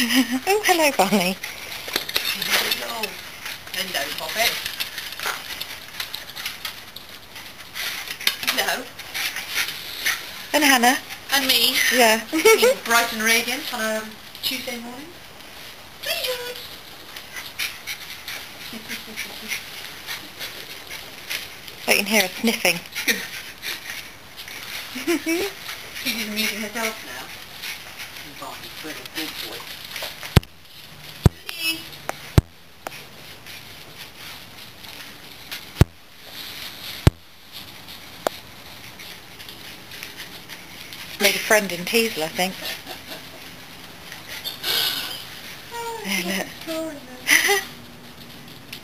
Oh, hello, Barney. Little window poppet. Hello. And Hannah. And me. Yeah. Being bright and radiant on a Tuesday morning. I can hear her sniffing. She's amusing herself now. And Barney's really a good boy. Made a friend in Teasle, I think. There, look.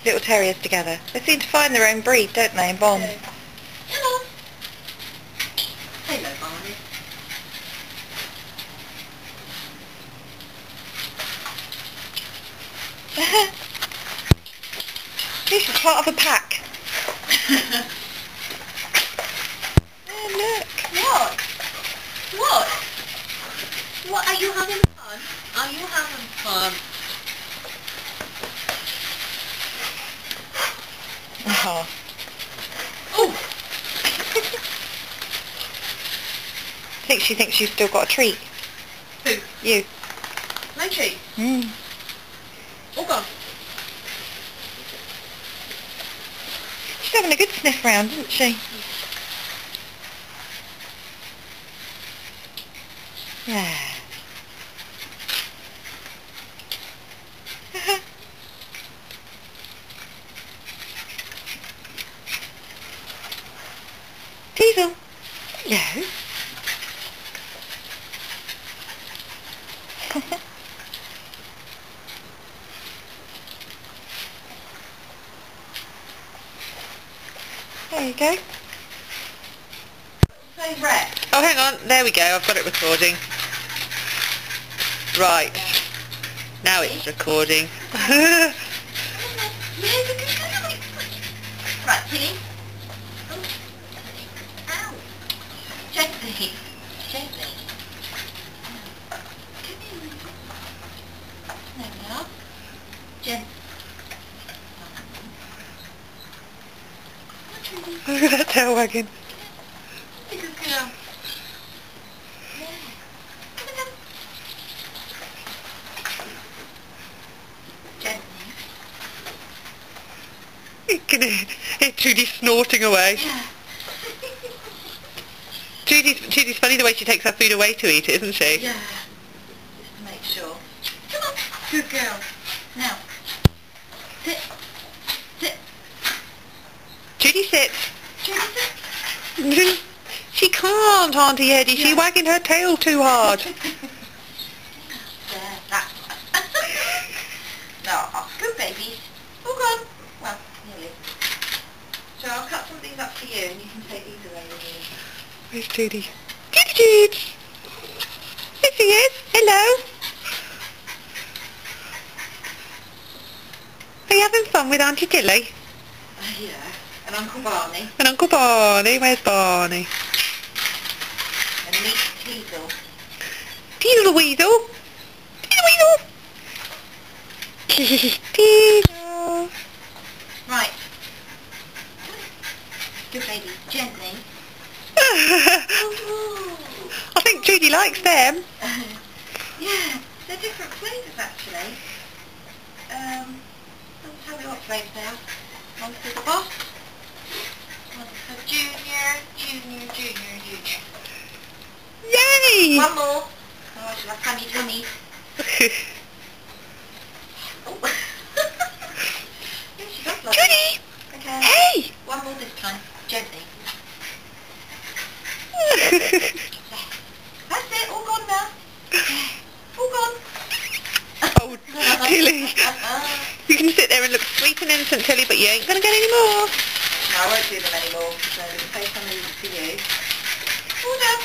Little terriers together. They seem to find their own breed, don't they, and bond. Hello. Hello, Barney. This is part of a pack. Oh, look. What? What? What? Are you having fun? Are you having fun? Oh. Oh! I think she thinks she's still got a treat. Who? You. No treat. Mm. All gone. She's having a good sniff round, isn't she? Yeah. Teasle. Hello. There you go. Say rec. Oh, hang on. There we go. I've got it recording. Right. Now it's recording. Right, Tilly. Oh. Ow. Gently. Gently. There we are. Gently. Look at that tail wagging. Good girl. Gently. You can hear Judy snorting away. Yeah. Judy's funny the way she takes her food away to eat it, isn't she? Yeah. Just to make sure. Come on. Good girl. Now. Sit. Sit. Judy sits. Judy, sit. She can't, Auntie Eddie. Yeah. She's wagging her tail too hard. There. That's no, good babies. All gone. Well, nearly. So I'll cut some things up for you and you can take these away with you. Where's Judy? Judy! There she is. Hello. Are you having fun with Auntie Tilly? Yeah. And Uncle Barney. And Uncle Barney? Where's Barney? And meet Teasle. Teasle the weasel. Teasle weasel. Teasle. Right. Good baby. Gently. I think Judy likes them. Yeah. They're different flavours actually. Let's tell you what flavours they are. One's for the boss. One's for Junior, Junior, Junior, Junior. Yay! One more. Oh, I should have tummy tummies. Oh. Yeah, she does love Judy! it. Okay. Hey! One more this time. Gently. That's it. All gone now. All gone. Oh, Tilly. You can sit there and look sweet and innocent, Tilly, but you ain't going to get any more. No, I won't do them anymore. So, in case I need for you. All done.